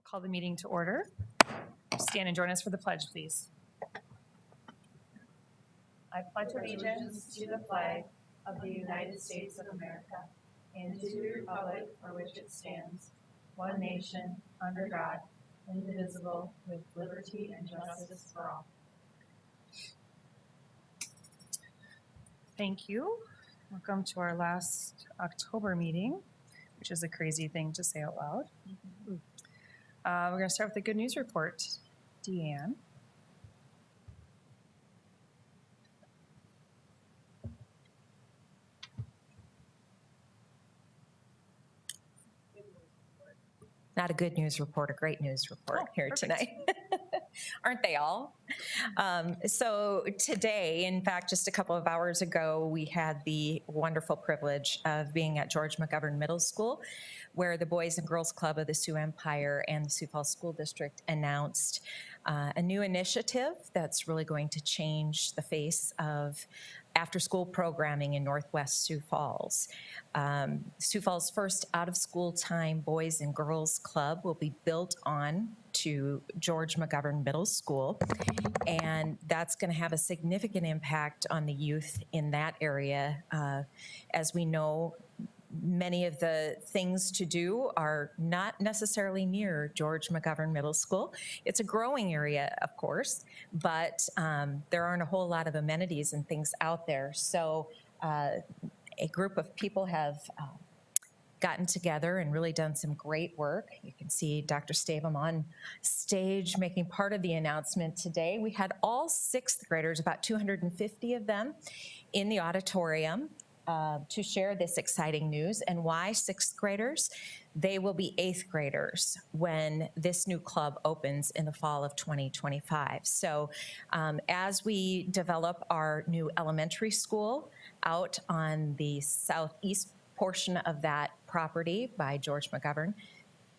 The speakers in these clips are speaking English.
Call the meeting to order. Stand and join us for the pledge, please. I pledge allegiance to the flag of the United States of America and to the republic for which it stands, one nation, under God, indivisible, with liberty and justice for all. Thank you. Welcome to our last October meeting, which is a crazy thing to say out loud. We're going to start with the good news report. Deanne. Not a good news report, a great news report here perfect. tonight. Aren't they all? So today, in fact, just a couple of hours ago, we had the wonderful privilege of being at George McGovern Middle School, where the Boys and Girls Club of the Sioux Empire and the Sioux Falls School District announced a new initiative that's really going to change the face of after-school programming in Northwest Sioux Falls. Sioux Falls' first out-of-school time Boys and Girls Club will be built on to George McGovern Middle School, and that's going to have a significant impact on the youth in that area. As we know, many of the things to do are not necessarily near George McGovern Middle School. It's a growing area, of course, but there aren't a whole lot of amenities and things out there. So a group of people have gotten together and really done some great work. You can see Dr. Stavum on stage making part of the announcement today. We had all sixth graders, about 250 of them, in the auditorium to share this exciting news. And why sixth graders? They will be eighth graders when this new club opens in the fall of 2025. So as we develop our new elementary school out on the southeast portion of that property by George McGovern,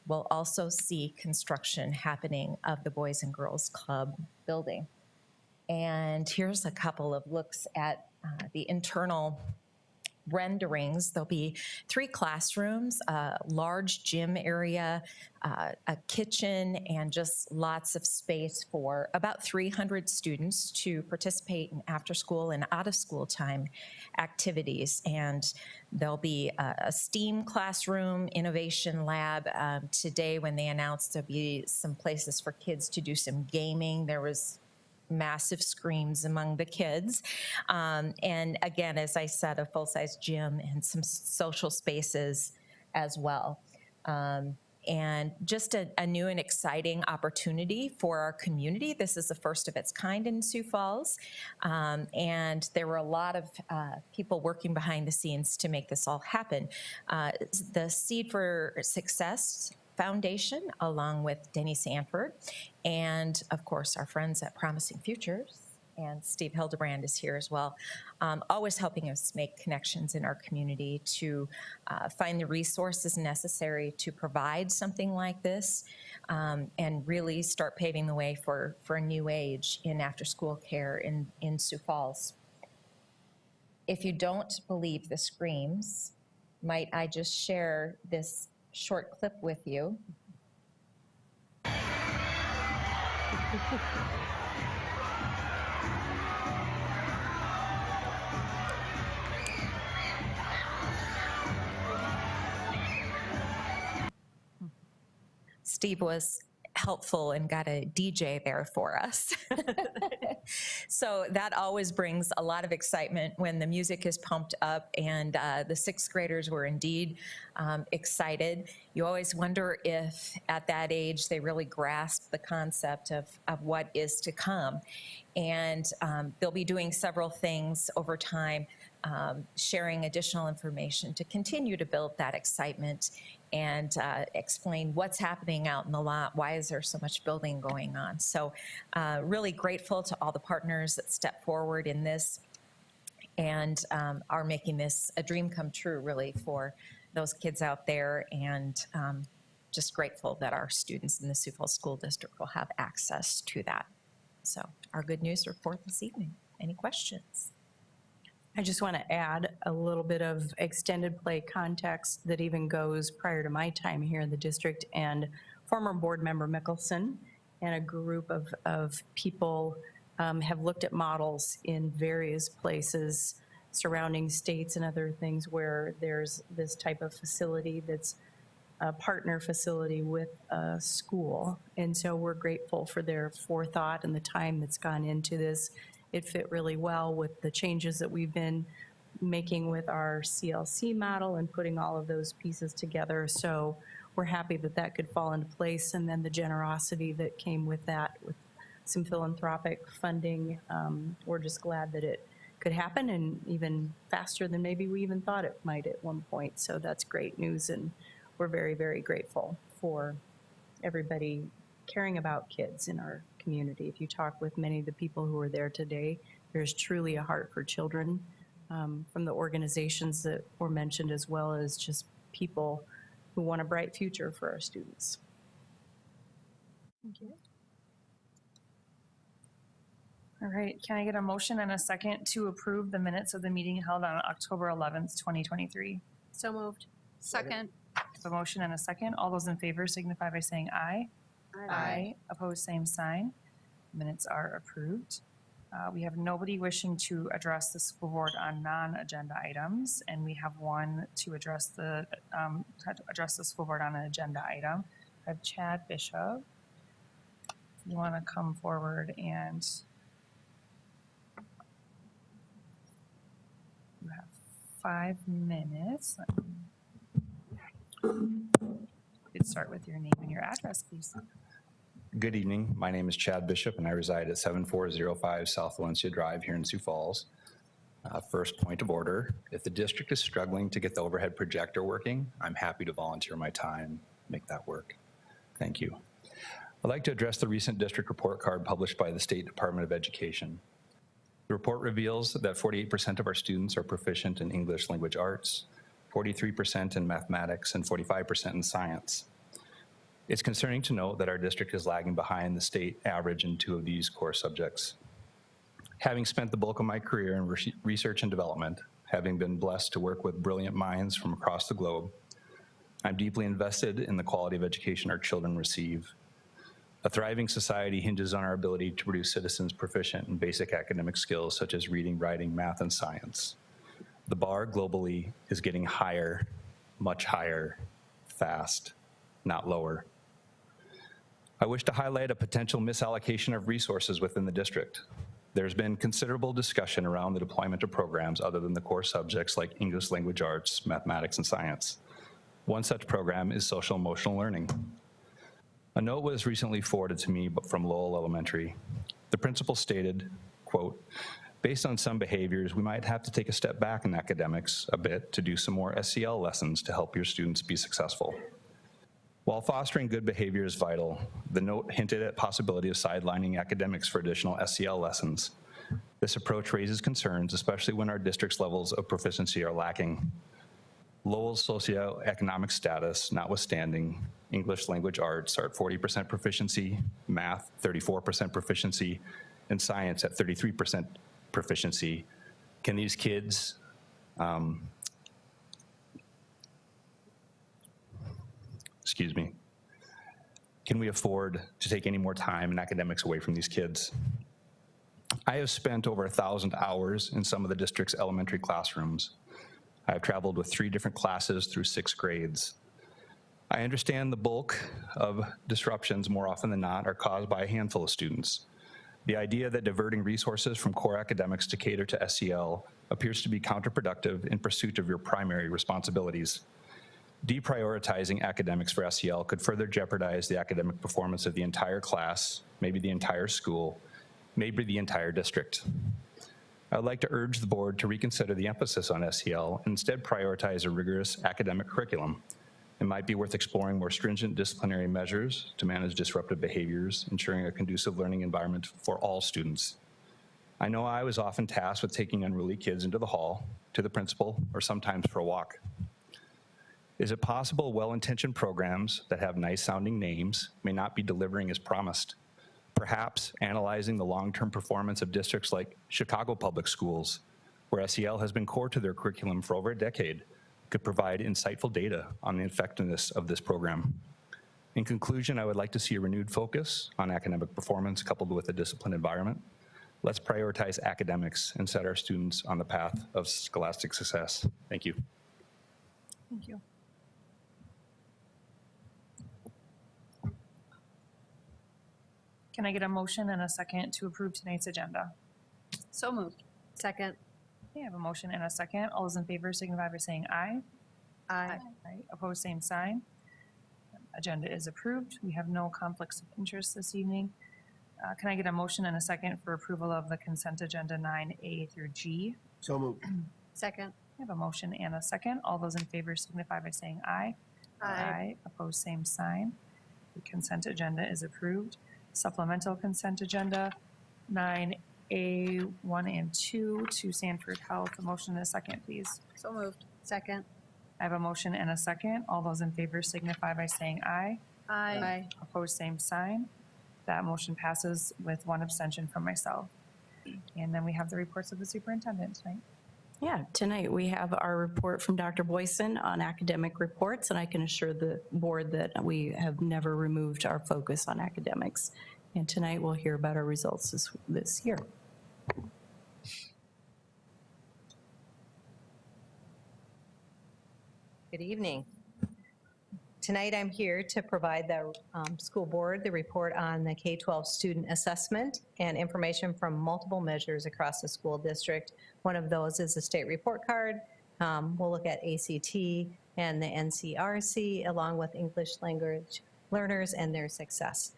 we'll also see construction happening of the Boys and Girls Club building. And here's a couple of looks at the internal renderings. There'll be 3 classrooms, a large gym area, a kitchen, and just lots of space for about 300 students to participate in after-school and out-of-school time activities. And there'll be a STEAM classroom, innovation lab. Today, when they announced there'll be some places for kids to do some gaming, there was massive screams among the kids. And again, as I said, a full-size gym and some social spaces as well. And just a new and exciting opportunity for our community. This is the first of its kind in Sioux Falls. And there were a lot of people working behind the scenes to make this all happen. The Seed for Success Foundation, along with Denny Sanford, and of course our friends at Promising Futures, and Steve Hildebrand is here as well, always helping us make connections in our community to find the resources necessary to provide something like this, and really start paving the way for a new age in after-school care in Sioux Falls. If you don't believe the screams, might I just share this short clip with you. Steve was helpful and got a DJ there for us. So that always brings a lot of excitement when the music is pumped up, and the sixth graders were indeed excited. You always wonder if at that age they really grasp the concept of what is to come. And they'll be doing several things over time, sharing additional information to continue to build that excitement and explain what's happening out in the lot. Why is there so much building going on? So really grateful to all the partners that step forward in this and are making this a dream come true, really, for those kids out there, and just grateful that our students in the Sioux Falls School District will have access to that. So our good news report this evening. Any questions? I just want to add a little bit of extended play context that even goes prior to my time here in the district, and former board member Mickelson and a group of people have looked at models in various places surrounding states and other things where there's this type of facility that's a partner facility with a school. And so we're grateful for their forethought and the time that's gone into this. It fit really well with the changes that we've been making with our CLC model and putting all of those pieces together. So we're happy that that could fall into place, and then the generosity that came with that, with some philanthropic funding. We're just glad that it could happen, and even faster than maybe we even thought it might at one point. So that's great news, and we're very, very grateful for everybody caring about kids in our community. If you talk with many of the people who are there today, there's truly a heart for children from the organizations that were mentioned, as well as just people who want a bright future for our students. Thank you. All right, can I get a motion and a second to approve the minutes of the meeting held on October 11th, 2023? So moved. Second. A motion and a second. All those in favor signify by saying aye. Aye. Opposed, same sign. Minutes are approved. We have nobody wishing to address the school board on non-agenda items, and we have one to address the school board on an agenda item. I have Chad Bishop. You want to come forward, and you have 5 minutes. Let's start with your name and your address, please. Good evening. My name is Chad Bishop, and I reside at 7405 South Valencia Drive here in Sioux Falls. First point of order, if the district is struggling to get the overhead projector working, I'm happy to volunteer my time, make that work. Thank you. I'd like to address the recent district report card published by the State Department of Education. The report reveals that 48% of our students are proficient in English language arts, 43% in mathematics, and 45% in science. It's concerning to note that our district is lagging behind the state average in 2 of these core subjects. Having spent the bulk of my career in research and development, having been blessed to work with brilliant minds from across the globe, I'm deeply invested in the quality of education our children receive. A thriving society hinges on our ability to produce citizens proficient in basic academic skills such as reading, writing, math, and science. The bar globally is getting higher, much higher, fast, not lower. I wish to highlight a potential misallocation of resources within the district. There's been considerable discussion around the deployment of programs other than the core subjects like English language arts, mathematics, and science. One such program is social emotional learning. A note was recently forwarded to me from Lowell Elementary. The principal stated, quote, based on some behaviors, we might have to take a step back in academics a bit to do some more SEL lessons to help your students be successful. While fostering good behavior is vital, the note hinted at possibility of sidelining academics for additional SEL lessons. This approach raises concerns, especially when our district's levels of proficiency are lacking. Lowell's socioeconomic status notwithstanding, English language arts are at 40% proficiency, math 34% proficiency, and science at 33% proficiency. Can these kids can we afford to take any more time and academics away from these kids? I have spent over 1,000 hours in some of the district's elementary classrooms. I have traveled with 3 different classes through 6 grades. I understand the bulk of disruptions more often than not are caused by a handful of students. The idea that diverting resources from core academics to cater to SEL appears to be counterproductive in pursuit of your primary responsibilities. Deprioritizing academics for SEL could further jeopardize the academic performance of the entire class, maybe the entire school, maybe the entire district. I would like to urge the board to reconsider the emphasis on SEL and instead prioritize a rigorous academic curriculum. It might be worth exploring more stringent disciplinary measures to manage disruptive behaviors, ensuring a conducive learning environment for all students. I know I was often tasked with taking unruly kids into the hall, to the principal, or sometimes for a walk. Is it possible well-intentioned programs that have nice-sounding names may not be delivering as promised? Perhaps analyzing the long-term performance of districts like Chicago Public Schools, where SEL has been core to their curriculum for over a decade, could provide insightful data on the effectiveness of this program. In conclusion, I would like to see a renewed focus on academic performance coupled with a disciplined environment. Let's prioritize academics and set our students on the path of scholastic success. Thank you. Thank you. Can I get a motion and a second to approve tonight's agenda? So moved. Second. Okay, I have a motion and a second. All those in favor signify by saying aye. Aye. Aye. Opposed, same sign. Agenda is approved. We have no conflicts of interest this evening. Can I get a motion and a second for approval of the consent agenda 9A through G? So moved. Second. I have a motion and a second. All those in favor signify by saying aye. Aye. Opposed, same sign. The consent agenda is approved. Supplemental consent agenda 9A 1 and 2 to Sanford Health. A motion and a second, please. So moved. Second. I have a motion and a second. All those in favor signify by saying aye. Aye. Opposed, same sign. That motion passes with one abstention from myself. And then we have the reports of the superintendent tonight. Yeah, tonight we have our report from Dr. Boyson on academic reports, and I can assure the board that we have never removed our focus on academics. And tonight we'll hear about our results this year. Good evening. Tonight I'm here to provide the school board the report on the K-12 student assessment and information from multiple measures across the school district. One of those is the state report card. We'll look at ACT and the NCRC along with English language learners and their success.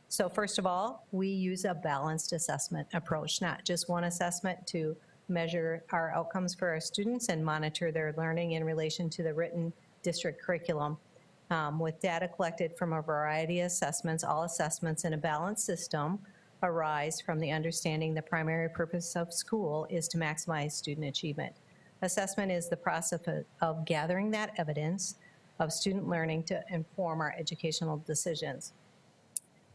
So first of all, we use a balanced assessment approach, not just one assessment to measure our outcomes for our students and monitor their learning in relation to the written district curriculum. With data collected from a variety of assessments, all assessments in a balanced system arise from the understanding the primary purpose of school is to maximize student achievement. Assessment is the process of gathering that evidence of student learning to inform our educational decisions.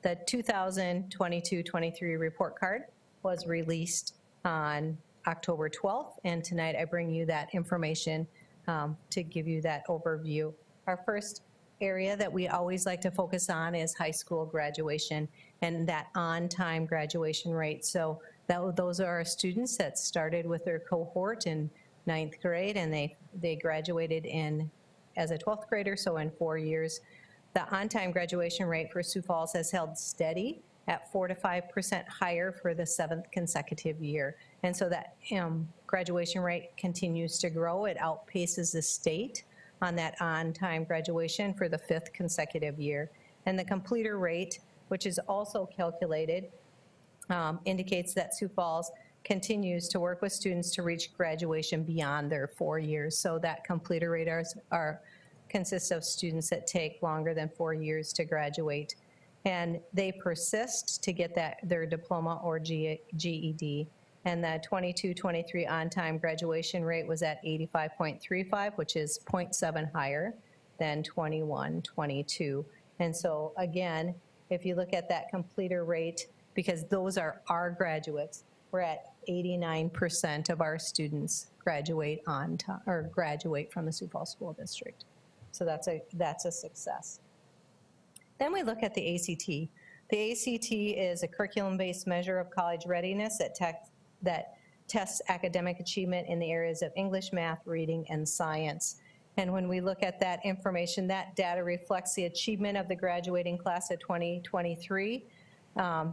The 2022-23 report card was released on October 12th, and tonight I bring you that information to give you that overview. Our first area that we always like to focus on is high school graduation and that on-time graduation rate. So those are our students that started with their cohort in 9th grade and they graduated as a 12th grader, so in 4 years. The on-time graduation rate for Sioux Falls has held steady at 4 to 5% higher for the 7th consecutive year. And so that graduation rate continues to grow. It outpaces the state on that on-time graduation for the 5th consecutive year. And the completer rate, which is also calculated, indicates that Sioux Falls continues to work with students to reach graduation beyond their 4 years. So that completer rate consists of students that take longer than 4 years to graduate. And they persist to get their diploma or GED. And the 22-23 on-time graduation rate was at 85.35, which is 0.7 higher than 21-22. And so again, if you look at that completer rate, because those are our graduates, we're at 89% of our students graduate on time or graduate from the Sioux Falls School District. So that's a success. Then we look at the ACT. The ACT is a curriculum-based measure of college readiness that tests academic achievement in the areas of English, math, reading, and science. And when we look at that information, that data reflects the achievement of the graduating class of 2023.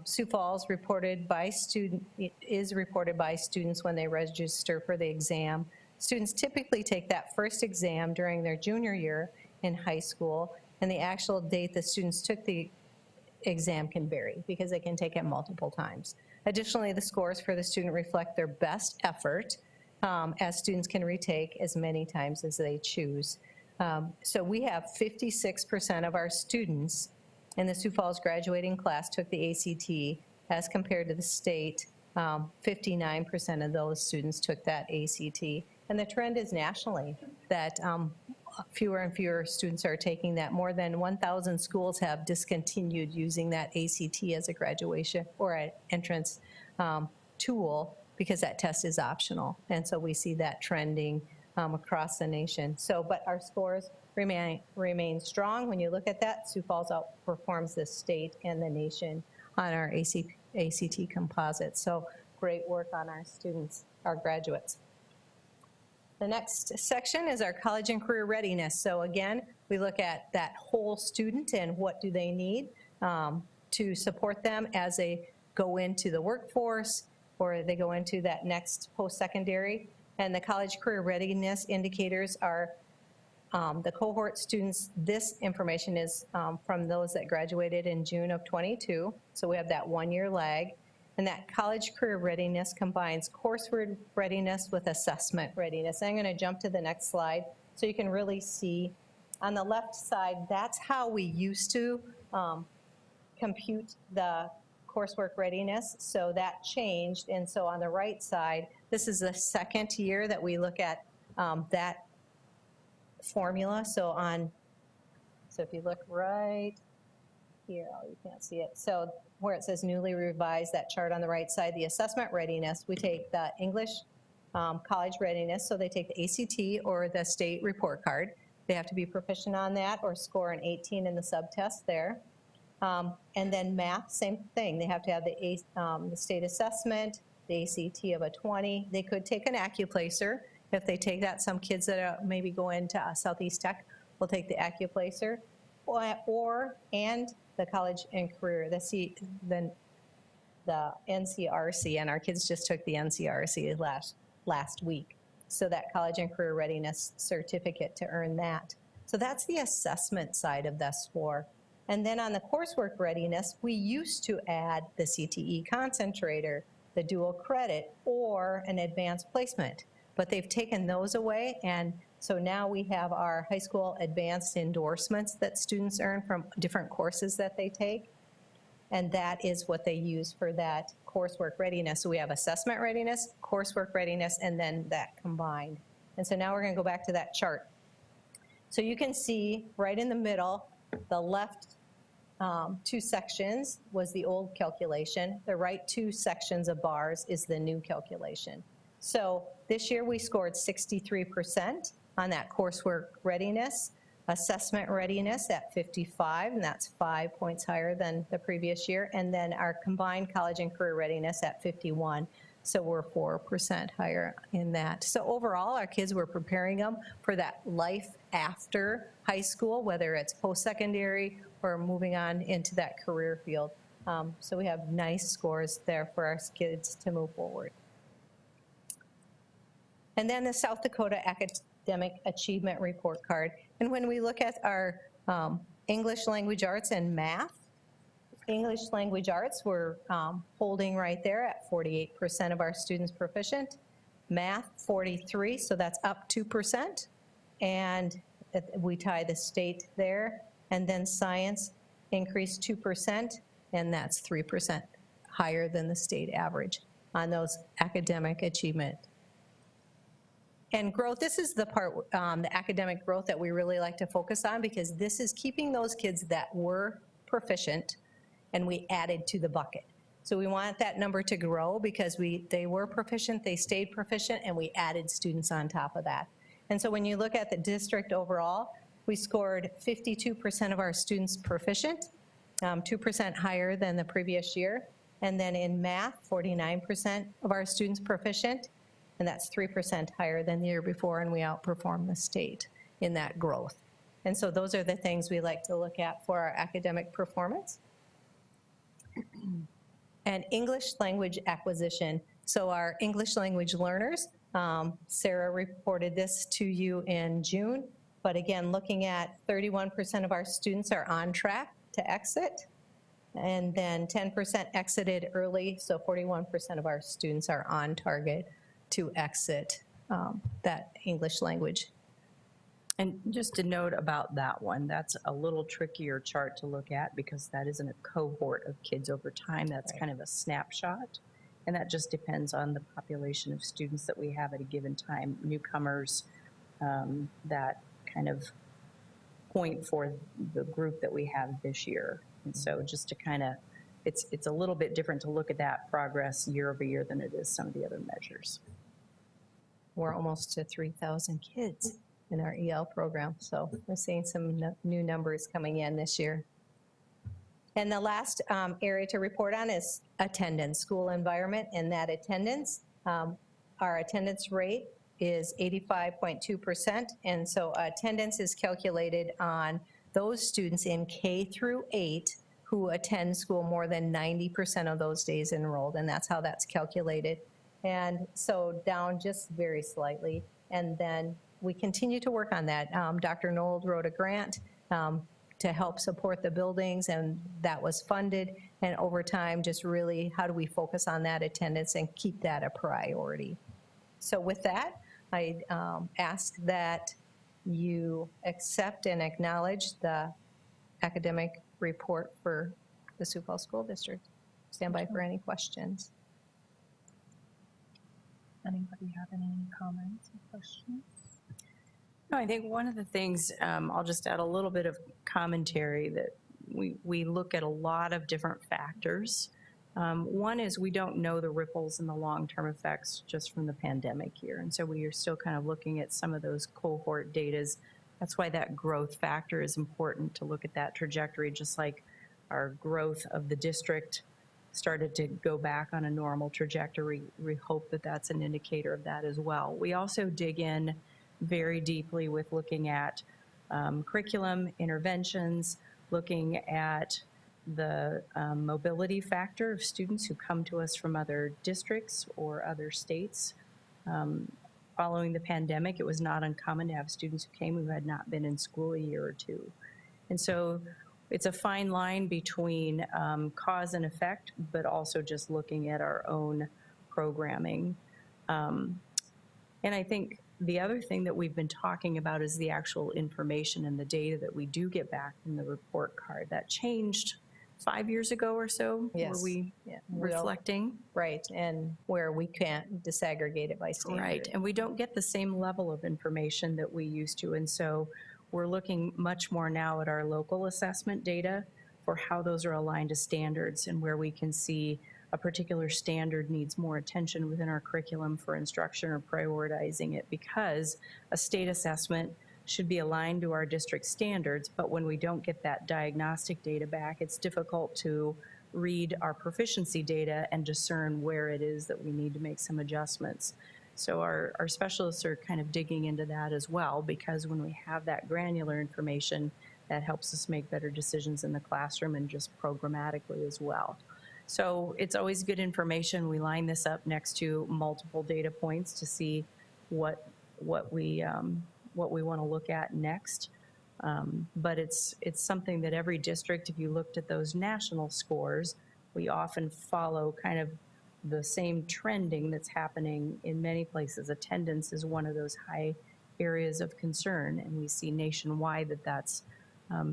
Sioux Falls is reported by students when they register for the exam. Students typically take that first exam during their junior year in high school, and the actual date the students took the exam can vary because they can take it multiple times. Additionally, the scores for the student reflect their best effort, as students can retake as many times as they choose. So we have 56% of our students in the Sioux Falls graduating class took the ACT, as compared to the state, 59% of those students took that ACT. And the trend is nationally that fewer and fewer students are taking that. More than 1,000 schools have discontinued using that ACT as a graduation or an entrance tool because that test is optional. And so we see that trending across the nation. So, but our scores remain strong. When you look at that, Sioux Falls outperforms the state and the nation on our ACT composite. So great work on our students, our graduates. The next section is our college and career readiness. So again, we look at that whole student and what do they need to support them as they go into the workforce or they go into that next post-secondary. And the college career readiness indicators are the cohort students. This information is from those that graduated in June of 22. So we have that 1-year lag. And that college career readiness combines coursework readiness with assessment readiness. I'm going to jump to the next slide so you can really see. On the left side, that's how we used to compute the coursework readiness. So that changed. And so on the right side, this is the second year that we look at that formula. So if you look right here, oh, you can't see it. So where it says newly revised, that chart on the right side, the assessment readiness, we take the English college readiness, so they take the ACT or the state report card. They have to be proficient on that or score an 18 in the subtest there. And then math, same thing. They have to have the state assessment, the ACT of a 20. They could take an AccuPlacer. If they take that, some kids that are maybe go into Southeast Tech will take the AccuPlacer and the college and career, the NCRC, and our kids just took the NCRC last week. So that college and career readiness certificate to earn that. So that's the assessment side of the score. And then on the coursework readiness, we used to add the CTE concentrator, the dual credit, or an advanced placement. But they've taken those away, and so now we have our high school advanced endorsements that students earn from different courses that they take, and that is what they use for that coursework readiness. So we have assessment readiness, coursework readiness, and then that combined. And so now we're going to go back to that chart. So you can see right in the middle, the left 2 sections was the old calculation. The right 2 sections of bars is the new calculation. So this year we scored 63% on that coursework readiness, assessment readiness at 55, and that's 5 points higher than the previous year, and then our combined college and career readiness at 51, so we're 4% higher in that. So overall, our kids were preparing them for that life after high school, whether it's post-secondary or moving on into that career field. So we have nice scores there for our kids to move forward. And then the South Dakota Academic Achievement Report Card. And when we look at our English language arts and math, English language arts, we're holding right there at 48% of our students proficient. Math, 43, so that's up 2%. And we tie the state there. And then science increased 2%, and that's 3% higher than the state average on those academic achievement. And growth, this is the part, the academic growth that we really like to focus on, because this is keeping those kids that were proficient and we added to the bucket. So we want that number to grow because they were proficient, they stayed proficient, and we added students on top of that. And so when you look at the district overall, we scored 52% of our students proficient, 2% higher than the previous year. And then in math, 49% of our students proficient, and that's 3% higher than the year before, and we outperform the state in that growth. And so those are the things we like to look at for our academic performance. And English language acquisition. So our English language learners, Sarah reported this to you in June, but again, looking at 31% of our students are on track to exit, and then 10% exited early, so 41% of our students are on target to exit that English language. And just a note about that one, that's a little trickier chart to look at because that isn't a cohort of kids over time. That's kind of a snapshot. And that just depends on the population of students that we have at a given time, newcomers that kind of point for the group that we have this year. And so just to kind of, it's a little bit different to look at that progress year over year than it is some of the other measures. we're almost to 3,000 kids in our EL program. So we're seeing some new numbers coming in this year. And the last area to report on is attendance, school environment, and that attendance. Our attendance rate is 85.2%, and so attendance is calculated on those students in K through 8 who attend school more than 90% of those days enrolled, and that's how that's calculated. And so down just very slightly, and then we continue to work on that. Dr. Nold wrote a grant to help support the buildings, and that was funded. And over time, just really, how do we focus on that attendance and keep that a priority? So with that, I ask that you accept and acknowledge the academic report for the Sioux Falls School District. Stand by for any questions. Anybody have any comments or questions? No, I think one of the things, I'll just add a little bit of commentary, that we look at a lot of different factors. One is we don't know the ripples and the long-term effects just from the pandemic here. And so we are still kind of looking at some of those cohort datas. That's why that growth factor is important, to look at that trajectory, just like our growth of the district started to go back on a normal trajectory. We hope that that's an indicator of that as well. We also dig in very deeply with looking at curriculum, interventions, looking at the mobility factor of students who come to us from other districts or other states. Following the pandemic, it was not uncommon to have students who came who had not been in school a year or two. And so it's a fine line between cause and effect, but also just looking at our own programming. And I think the other thing that we've been talking about is the actual information and the data that we do get back from the report card. That changed 5 years ago or so. Yes. Were we Yeah. reflecting? Right, and where we can't disaggregate it by standard. Right, and we don't get the same level of information that we used to. And so we're looking much more now at our local assessment data for how those are aligned to standards, and where we can see a particular standard needs more attention within our curriculum for instruction or prioritizing it, because a state assessment should be aligned to our district standards. But when we don't get that diagnostic data back, it's difficult to read our proficiency data and discern where it is that we need to make some adjustments. So our specialists are kind of digging into that as well, because when we have that granular information, that helps us make better decisions in the classroom and just programmatically as well. So it's always good information. We line this up next to multiple data points to see what we want to look at next. But it's something that every district, if you looked at those national scores, we often follow kind of the same trending that's happening in many places. Attendance is one of those high areas of concern, and we see nationwide that that's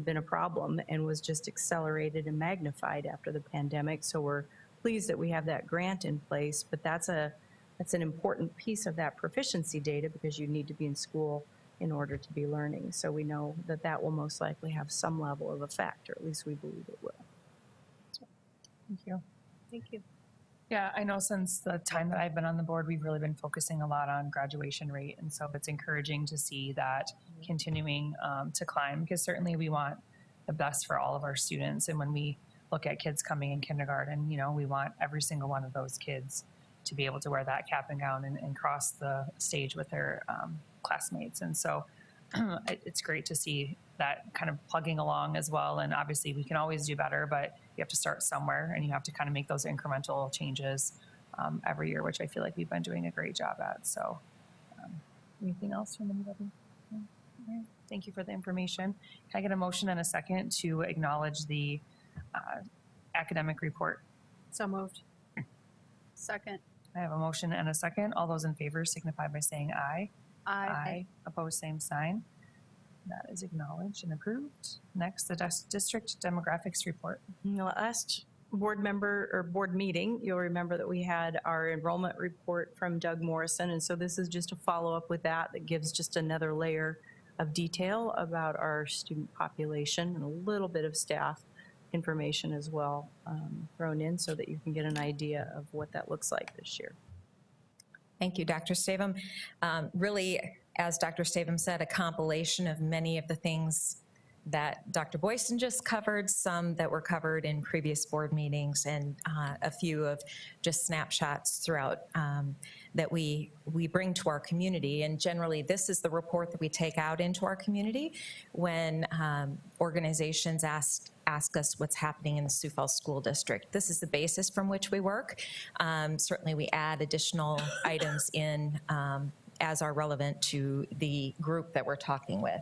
been a problem and was just accelerated and magnified after the pandemic. So we're pleased that we have that grant in place, but that's an important piece of that proficiency data, because you need to be in school in order to be learning. So we know that that will most likely have some level of effect, or at least we believe it will. Thank you. Thank you. Yeah, I know since the time that I've been on the board, we've really been focusing a lot on graduation rate. And so it's encouraging to see that continuing to climb, because certainly we want the best for all of our students. And when we look at kids coming in kindergarten, you know, we want every single one of those kids to be able to wear that cap and gown and cross the stage with their classmates. And so it's great to see that kind of plugging along as well. And obviously we can always do better, but you have to start somewhere, and you have to kind of make those incremental changes every year, which I feel like we've been doing a great job at. So anything else from anybody? No? All right. Thank you for the information. Can I get a motion and a second to acknowledge the academic report? So moved. Second. I have a motion and a second. All those in favor signify by saying aye. Aye. Opposed, same sign. That is acknowledged and approved. Next, the district demographics report. In the last board meeting, you'll remember that we had our enrollment report from Doug Morrison. And so this is just a follow-up with that gives just another layer of detail about our student population, and a little bit of staff information as well thrown in, so that you can get an idea of what that looks like this year. Thank you, Dr. Stavum. Really, as Dr. Stavum said, a compilation of many of the things that Dr. Boyson just covered, some that were covered in previous board meetings, and a few of just snapshots throughout that we bring to our community. And generally, this is the report that we take out into our community when organizations ask us what's happening in the Sioux Falls School District. This is the basis from which we work. Certainly, we add additional items in as are relevant to the group that we're talking with.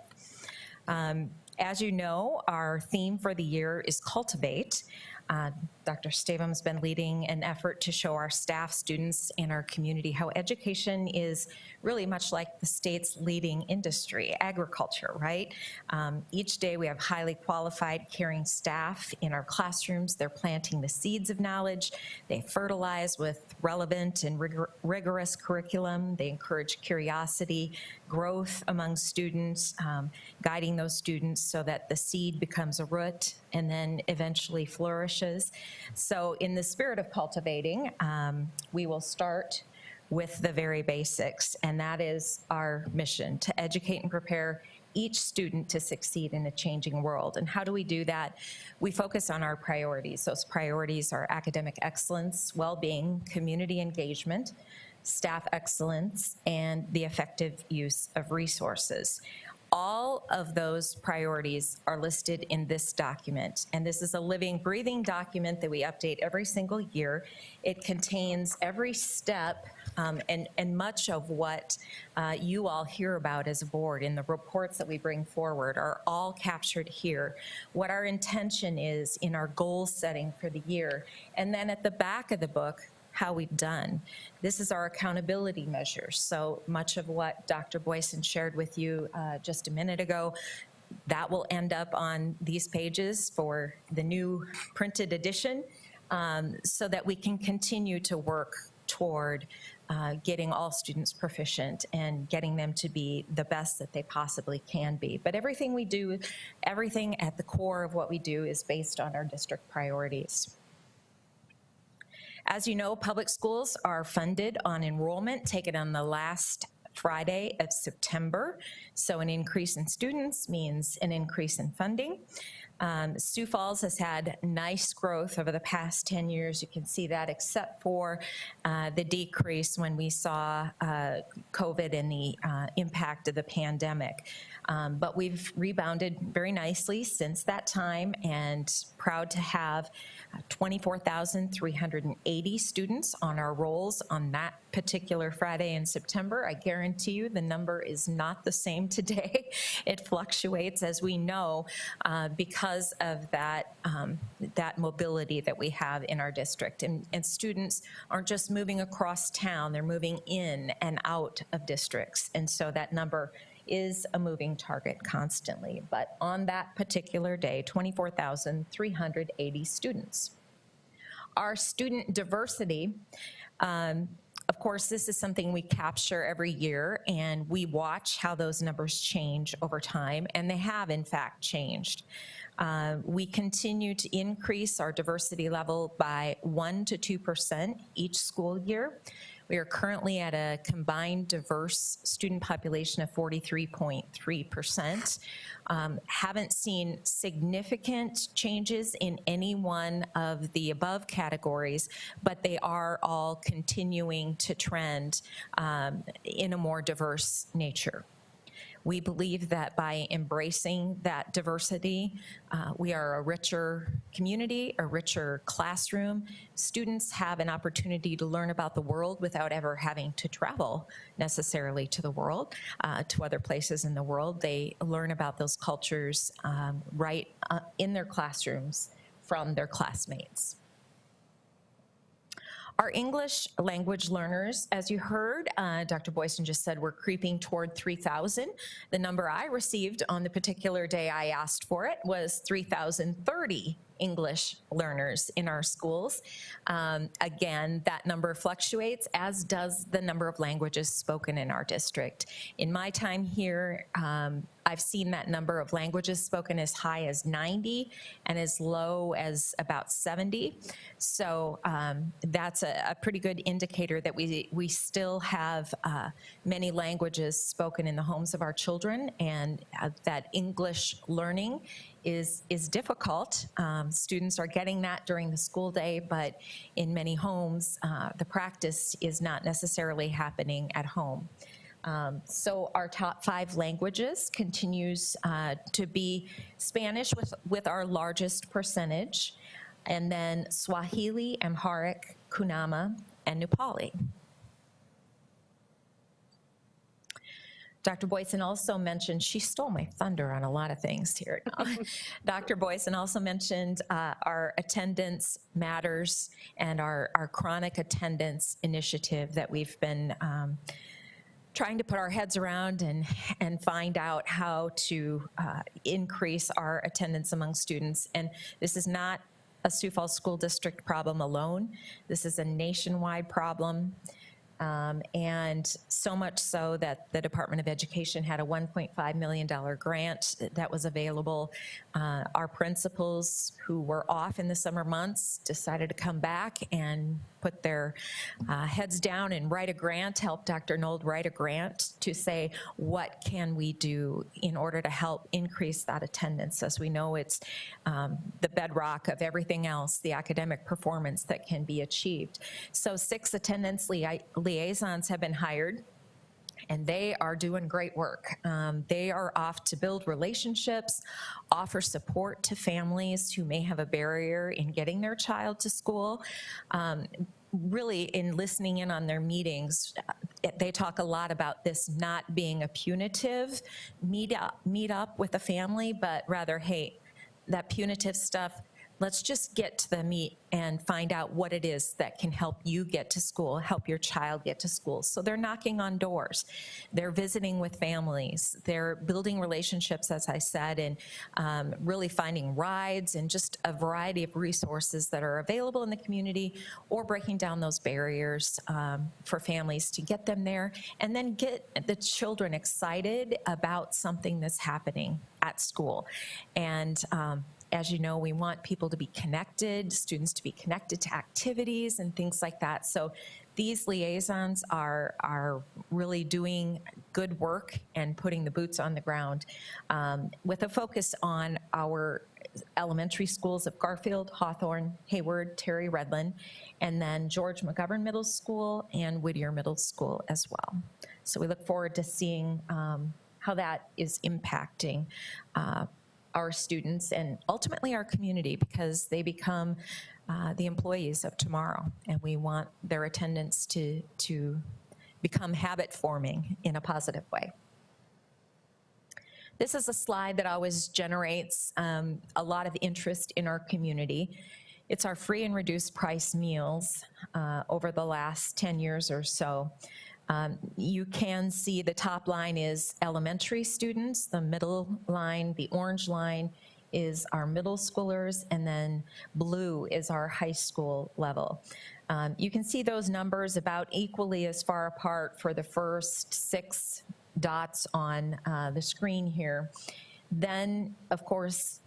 As you know, our theme for the year is Cultivate. Dr. Stavum's been leading an effort to show our staff, students, and our community how education is really much like the state's leading industry, agriculture, right? Each day we have highly qualified, caring staff in our classrooms. They're planting the seeds of knowledge. They fertilize with relevant and rigorous curriculum. They encourage curiosity, growth among students, guiding those students so that the seed becomes a root and then eventually flourishes. So in the spirit of cultivating, we will start with the very basics, and that is our mission, to educate and prepare each student to succeed in a changing world. And how do we do that? We focus on our priorities. Those priorities are academic excellence, well-being, community engagement, staff excellence, and the effective use of resources. All of those priorities are listed in this document, and this is a living, breathing document that we update every single year. It contains every step and much of what you all hear about as a board in the reports that we bring forward are all captured here. What our intention is in our goal setting for the year, and then at the back of the book, how we've done. This is our accountability measures. So much of what Dr. Boyson shared with you just a minute ago, that will end up on these pages for the new printed edition so that we can continue to work toward getting all students proficient and getting them to be the best that they possibly can be. But everything we do, everything at the core of what we do is based on our district priorities. As you know, public schools are funded on enrollment taken on the last Friday of September. So an increase in students means an increase in funding. Sioux Falls has had nice growth over the past 10 years. You can see that except for the decrease when we saw COVID and the impact of the pandemic. But we've rebounded very nicely since that time, and proud to have 24,380 students on our rolls on that particular Friday in September. I guarantee you the number is not the same today. It fluctuates, as we know, because of that, that mobility that we have in our district. And students aren't just moving across town, they're moving in and out of districts. And so that number is a moving target constantly. But on that particular day, 24,380 students. Our student diversity, of course, this is something we capture every year, and we watch how those numbers change over time, and they have in fact changed. We continue to increase our diversity level by 1% to 2% each school year. We are currently at a combined diverse student population of 43.3%. Haven't seen significant changes in any one of the above categories, but they are all continuing to trend in a more diverse nature. We believe that by embracing that diversity, we are a richer community, a richer classroom. Students have an opportunity to learn about the world without ever having to travel necessarily to the world, to other places in the world. They learn about those cultures right in their classrooms from their classmates. Our English language learners, as you heard, Dr. Boyson just said we're creeping toward 3,000. The number I received on the particular day I asked for it was 3,030 English learners in our schools. Again, that number fluctuates, as does the number of languages spoken in our district. In my time here, I've seen that number of languages spoken as high as 90 and as low as about 70. So that's a pretty good indicator that we still have many languages spoken in the homes of our children, and that English learning is difficult. Students are getting that during the school day, but in many homes, the practice is not necessarily happening at home. So our top 5 languages continues to be Spanish with our largest percentage, and then Swahili, Amharic, Kunama, and Nepali. Dr. Boyson also mentioned, she stole my thunder on a lot of things here. Dr. Boyson also mentioned our attendance matters and our chronic attendance initiative that we've been trying to put our heads around and find out how to increase our attendance among students. And this is not a Sioux Falls School District problem alone. This is a nationwide problem. And so much so that the Department of Education had a $1.5 million grant that was available. Our principals who were off in the summer months decided to come back and put their heads down and write a grant, help Dr. Nold write a grant to say, what can we do in order to help increase that attendance? As we know, it's the bedrock of everything else, the academic performance that can be achieved. So 6 attendance liaisons have been hired, and they are doing great work. They are off to build relationships, offer support to families who may have a barrier in getting their child to school. Really, in listening in on their meetings, they talk a lot about this not being a punitive meet up with a family, but rather, hey, that punitive stuff, let's just get to the meat and find out what it is that can help you get to school, help your child get to school. So they're knocking on doors. They're visiting with families. They're building relationships, as I said, and really finding rides and just a variety of resources that are available in the community, or breaking down those barriers for families to get them there, and then get the children excited about something that's happening at school. And as you know, we want people to be connected, students to be connected to activities and things like that. So these liaisons are really doing good work and putting the boots on the ground with a focus on our elementary schools of Garfield, Hawthorne, Hayward, Terry, Redland, and then George McGovern Middle School and Whittier Middle School as well. So we look forward to seeing how that is impacting our students and ultimately our community, because they become the employees of tomorrow, and we want their attendance to become habit forming in a positive way. This is a slide that always generates a lot of interest in our community. It's our free and reduced price meals over the last 10 years or so. You can see the top line is elementary students, the middle line, the orange line is our middle schoolers, and then blue is our high school level. You can see those numbers about equally as far apart for the first 6 dots on the screen here. Then, of course,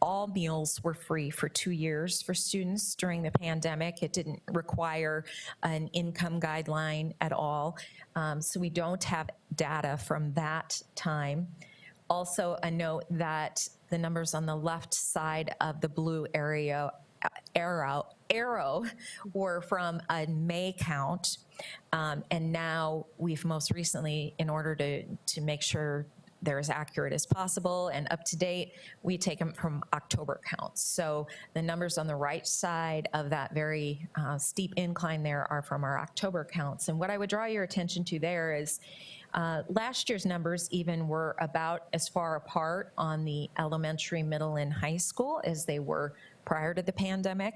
all meals were free for 2 years for students during the pandemic. It didn't require an income guideline at all. So we don't have data from that time. Also, a note that the numbers on the left side of the blue arrow were from a May count. And now we've most recently, in order to make sure they're as accurate as possible and up to date, we take them from October counts. So the numbers on the right side of that very steep incline there are from our October counts. And what I would draw your attention to there is last year's numbers even were about as far apart on the elementary, middle, and high school as they were prior to the pandemic.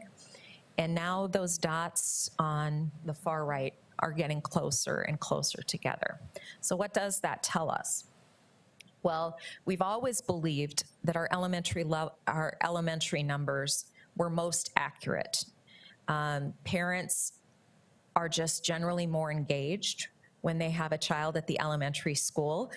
And now those dots on the far right are getting closer and closer together. So what does that tell us? Well, we've always believed that our elementary numbers were most accurate. Parents are just generally more engaged when they have a child at the elementary school.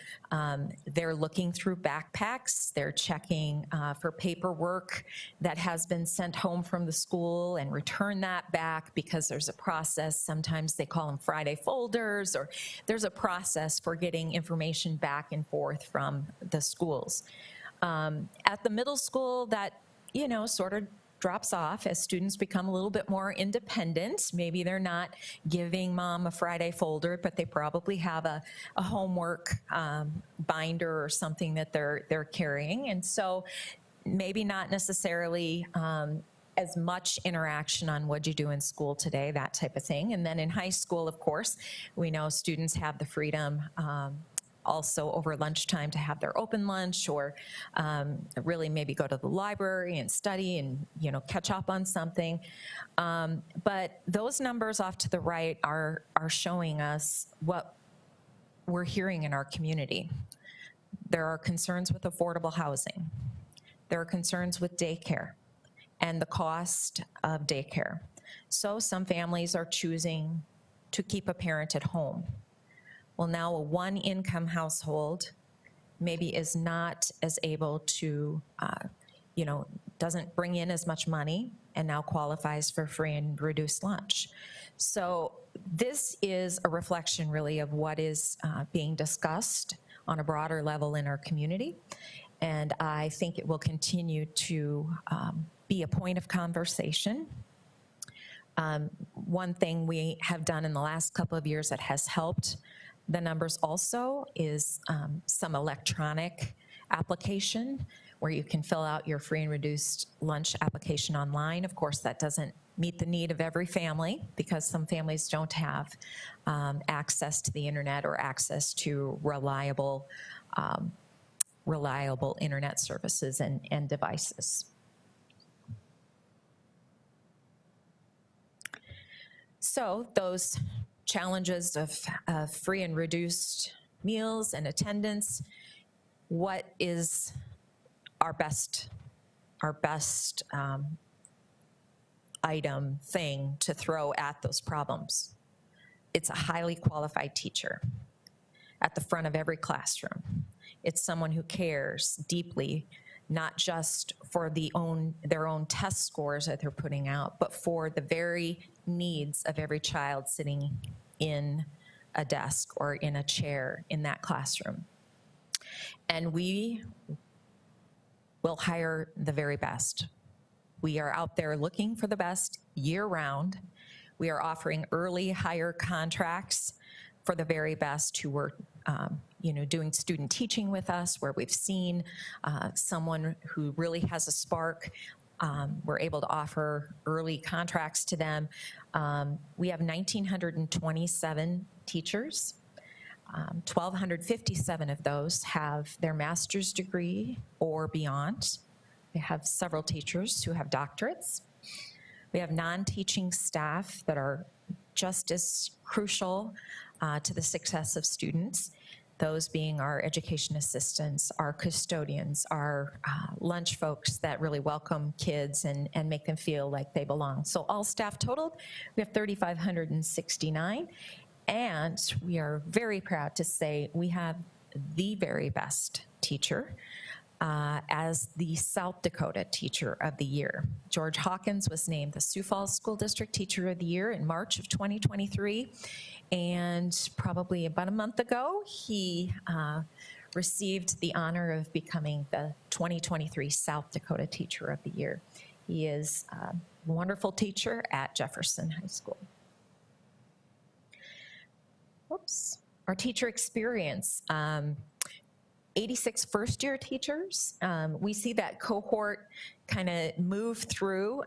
They're looking through backpacks, they're checking for paperwork that has been sent home from the school and return that back because there's a process. Sometimes they call them Friday folders, or there's a process for getting information back and forth from the schools. At the middle school, that, you know, sort of drops off as students become a little bit more independent. Maybe they're not giving mom a Friday folder, but they probably have a homework binder or something that they're carrying. And so maybe not necessarily as much interaction on what'd you do in school today, that type of thing. And then in high school, of course, we know students have the freedom also over lunchtime to have their open lunch, or really maybe go to the library and study and, you know, catch up on something. But those numbers off to the right are showing us what we're hearing in our community. There are concerns with affordable housing. There are concerns with daycare and the cost of daycare. So some families are choosing to keep a parent at home. Well, now a one-income household maybe is not as able to, you know, doesn't bring in as much money and now qualifies for free and reduced lunch. So this is a reflection really of what is being discussed on a broader level in our community. And I think it will continue to be a point of conversation. One thing we have done in the last couple of years that has helped the numbers also is some electronic application where you can fill out your free and reduced lunch application online. Of course, that doesn't meet the need of every family because some families don't have access to the internet or access to reliable internet services and devices. So those challenges of free and reduced meals and attendance, what is our best item thing to throw at those problems? It's a highly qualified teacher at the front of every classroom. It's someone who cares deeply, not just for their own test scores that they're putting out, but for the very needs of every child sitting in a desk or in a chair in that classroom. And we will hire the very best. We are out there looking for the best year-round. We are offering early hire contracts for the very best who were doing student teaching with us, where we've seen someone who really has a spark. We're able to offer early contracts to them. We have 1,927 teachers. 1,257 of those have their master's degree or beyond. We have several teachers who have doctorates. We have non-teaching staff that are just as crucial to the success of students, those being our education assistants, our custodians, our lunch folks that really welcome kids and make them feel like they belong. So all staff totaled, we have 3,569, and we are very proud to say we have the very best teacher as the South Dakota Teacher of the Year. George Hawkins was named the Sioux Falls School District Teacher of the Year in March of 2023, and probably about a month ago, he received the honor of becoming the 2023 South Dakota Teacher of the Year. He is a wonderful teacher at Jefferson High School. Oops. Our teacher experience. 86 first-year teachers. We see that cohort kind of move through.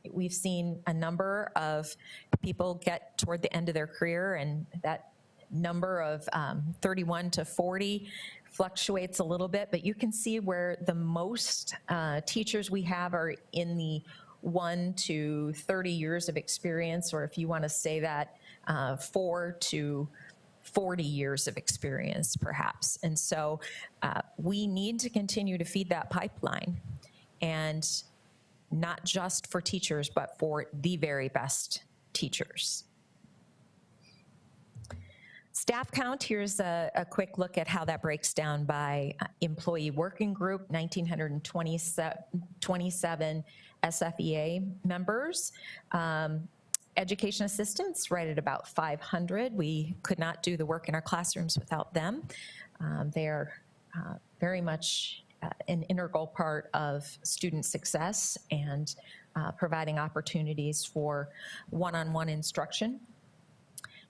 We've seen a number of people get toward the end of their career, and that number of 31 to 40 fluctuates a little bit, but you can see where the most teachers we have are in the 1 to 30 years of experience, or if you want to say that, 4 to 40 years of experience, perhaps. And so we need to continue to feed that pipeline, and not just for teachers, but for the very best teachers. Staff count, here's a quick look at how that breaks down by employee working group, 1,927 SFEA members. Education assistants, right at about 500. We could not do the work in our classrooms without them. They are very much an integral part of student success and providing opportunities for one-on-one instruction.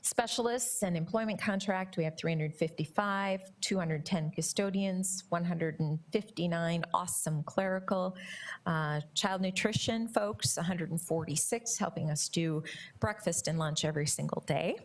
Specialists and employment contract, we have 355, 210 custodians, 159 awesome clerical. Child nutrition folks, 146, helping us do breakfast and lunch every single day.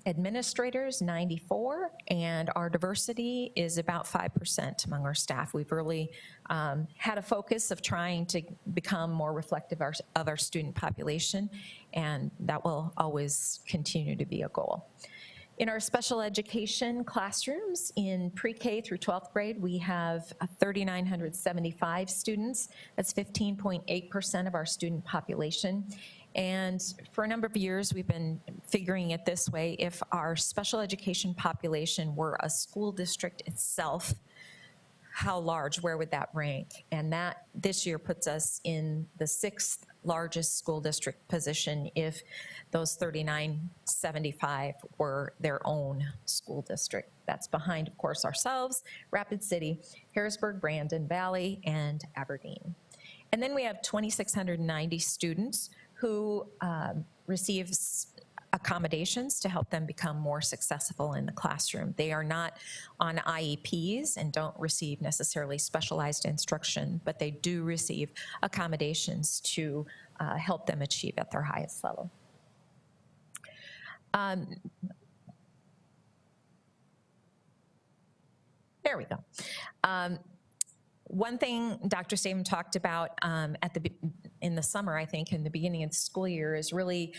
Administrators, 94, and our diversity is about 5% among our staff. We've really had a focus of trying to become more reflective of our student population, and that will always continue to be a goal. In our special education classrooms in pre-K through 12th grade, we have 3,975 students. That's 15.8% of our student population. And for a number of years, we've been figuring it this way: if our special education population were a school district itself, how large, where would that rank? And that this year puts us in the 6th largest school district position if those 3,975 were their own school district. That's behind, of course, ourselves, Rapid City, Harrisburg, Brandon Valley, and Aberdeen. And then we have 2,690 students who receive accommodations to help them become more successful in the classroom. They are not on IEPs and don't receive necessarily specialized instruction, but they do receive accommodations to help them achieve at their highest level. There we go. One thing Dr. Stamen talked about in the summer, I think, in the beginning of the school year, is really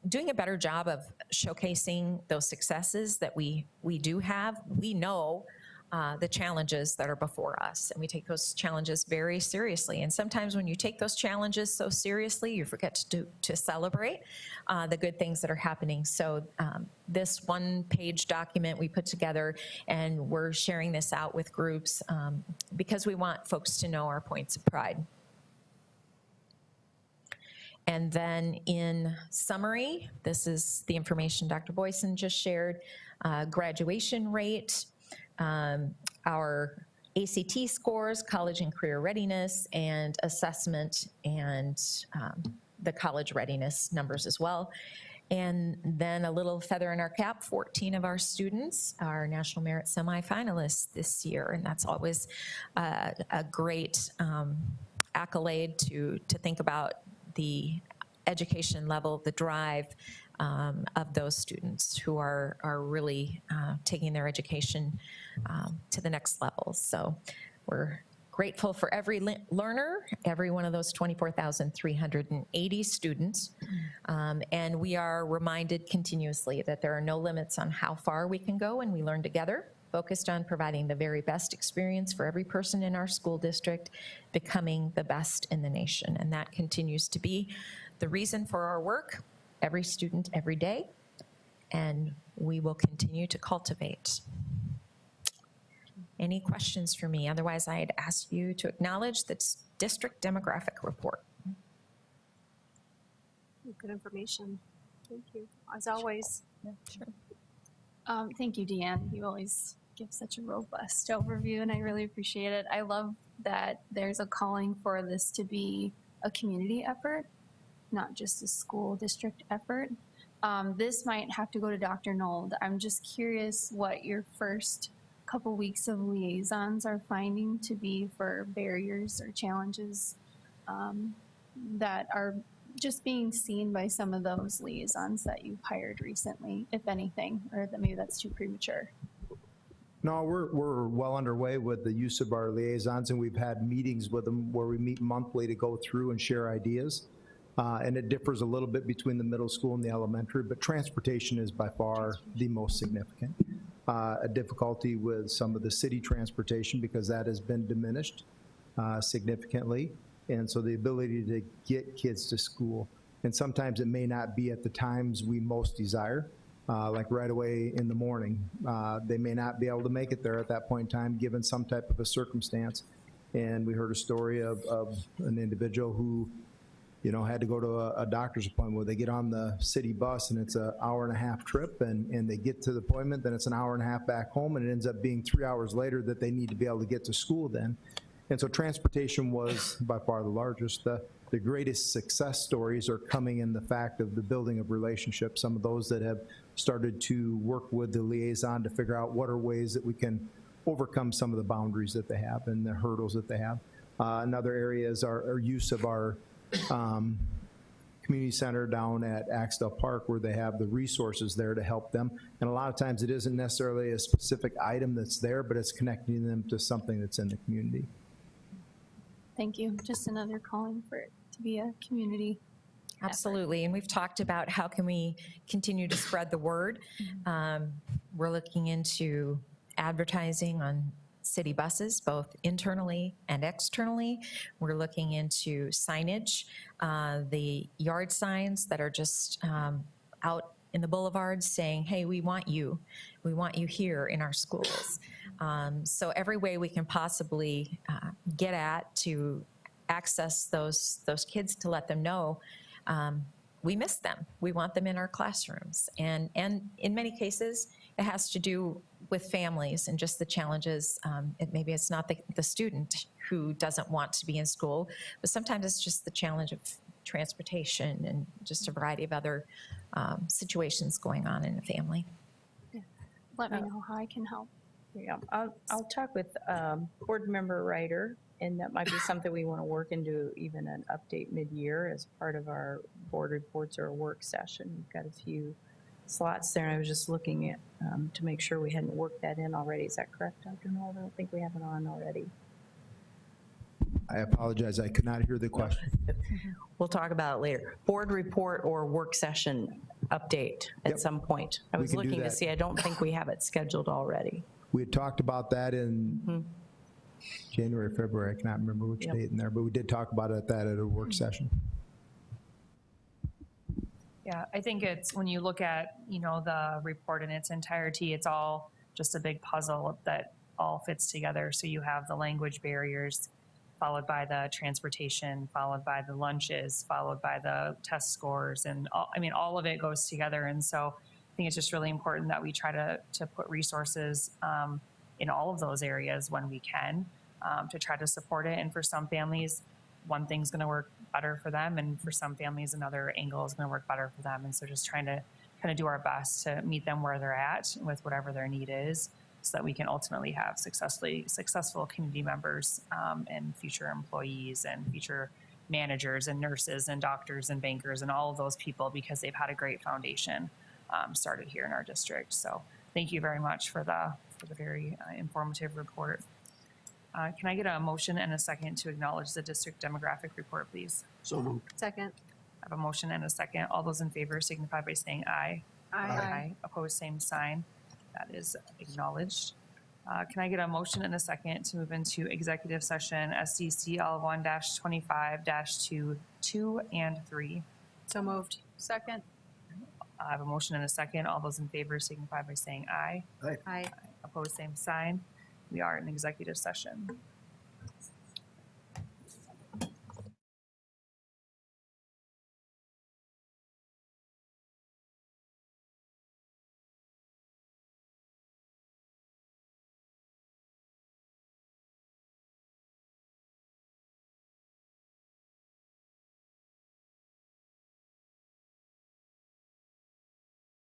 doing a better job of showcasing those successes that we do have. We know the challenges that are before us, and we take those challenges very seriously. And sometimes when you take those challenges so seriously, you forget to celebrate the good things that are happening. So this one-page document we put together, and we're sharing this out with groups because we want folks to know our points of pride. And then in summary, this is the information Dr. Boyson just shared: graduation rate, our ACT scores, college and career readiness, and assessment, and the college readiness numbers as well. And then a little feather in our cap, 14 of our students are National Merit semifinalists this year, and that's always a great accolade to think about the education level, the drive of those students who are really taking their education to the next level. So we're grateful for every learner, every one of those 24,380 students. And we are reminded continuously that there are no limits on how far we can go, and we learn together, focused on providing the very best experience for every person in our school district, becoming the best in the nation. And that continues to be the reason for our work, every student, every day, and we will continue to cultivate. Any questions for me? Otherwise, I'd ask you to acknowledge the district demographic report. Good information. Thank you, as always. Yeah, sure. Thank you, Deanne. You always give such a robust overview, and I really appreciate it. I love that there's a calling for this to be a community effort, not just a school district effort. This might have to go to Dr. Nold. I'm just curious what your first couple weeks of liaisons are finding to be for barriers or challenges that are just being seen by some of those liaisons that you've hired recently, if anything, or that maybe that's too premature. No, we're well underway with the use of our liaisons, and we've had meetings with them where we meet monthly to go through and share ideas. And it differs a little bit between the middle school and the elementary, but transportation is by far the most significant. A difficulty with some of the city transportation because that has been diminished significantly. And so the ability to get kids to school, and sometimes it may not be at the times we most desire, like right away in the morning. They may not be able to make it there at that point in time, given some type of a circumstance. And we heard a story of an individual who, you know, had to go to a doctor's appointment where they get on the city bus and it's an hour-and-a-half trip, and they get to the appointment, then it's an hour-and-a-half back home, and it ends up being 3 hours later that they need to be able to get to school then. And so transportation was by far the largest. The greatest success stories are coming in the fact of the building of relationships, some of those that have started to work with the liaison to figure out what are ways that we can overcome some of the boundaries that they have and the hurdles that they have. Another area is our use of our community center down at Axtell Park, where they have the resources there to help them. And a lot of times it isn't necessarily a specific item that's there, but it's connecting them to something that's in the community. Thank you. Just another calling for it to be a community. Absolutely, and we've talked about how can we continue to spread the word. We're looking into advertising on city buses, both internally and externally. We're looking into signage, the yard signs that are just out in the boulevards saying, hey, we want you here in our schools. So every way we can possibly get at to access those kids, to let them know we miss them. We want them in our classrooms. And in many cases, it has to do with families and just the challenges. Maybe it's not the student who doesn't want to be in school, but sometimes it's just the challenge of transportation and just a variety of other situations going on in a family. Let me know how I can help. Yeah, I'll talk with board member Ryder, and that might be something we want to work into, even an update mid-year as part of our board reports or a work session. We've got a few slots there, and I was just looking at to make sure we hadn't worked that in already. Is that correct, Dr. Noel? I don't think we have it on already. I apologize, I could not hear the question. We'll talk about it later. Board report or work session update at some point. I was can do looking to that. see, I don't think we have it scheduled already. We had talked about that in January, February, I cannot remember which date in there, but we did talk about it at a work session. Yeah, I think it's, when you look at, the report in its entirety, it's all just a big puzzle that all fits together. So you have the language barriers, followed by the transportation, followed by the lunches, followed by the test scores, and all of it goes together. And so I think it's just really important that we try to put resources in all of those areas when we can, to try to support it. And for some families, one thing's going to work better for them, and for some families, another angle is going to work better for them. And so just trying to kind of do our best to meet them where they're at with whatever their need is, so that we can ultimately have successful community members and future employees and future managers and nurses and doctors and bankers and all of those people, because they've had a great foundation started here in our district. So thank you very much for the very informative report. Can I get a motion and a second to acknowledge the district demographic report, please? So moved. Second. I have a motion and a second. All those in favor signify by saying aye. Aye. Opposed, same sign. That is acknowledged. Can I get a motion and a second to move into executive session SDCL 1-25-2 and 3? So moved. Second. I have a motion and a second. All those in favor signify by saying aye. Aye. Opposed, same sign. We are in executive session.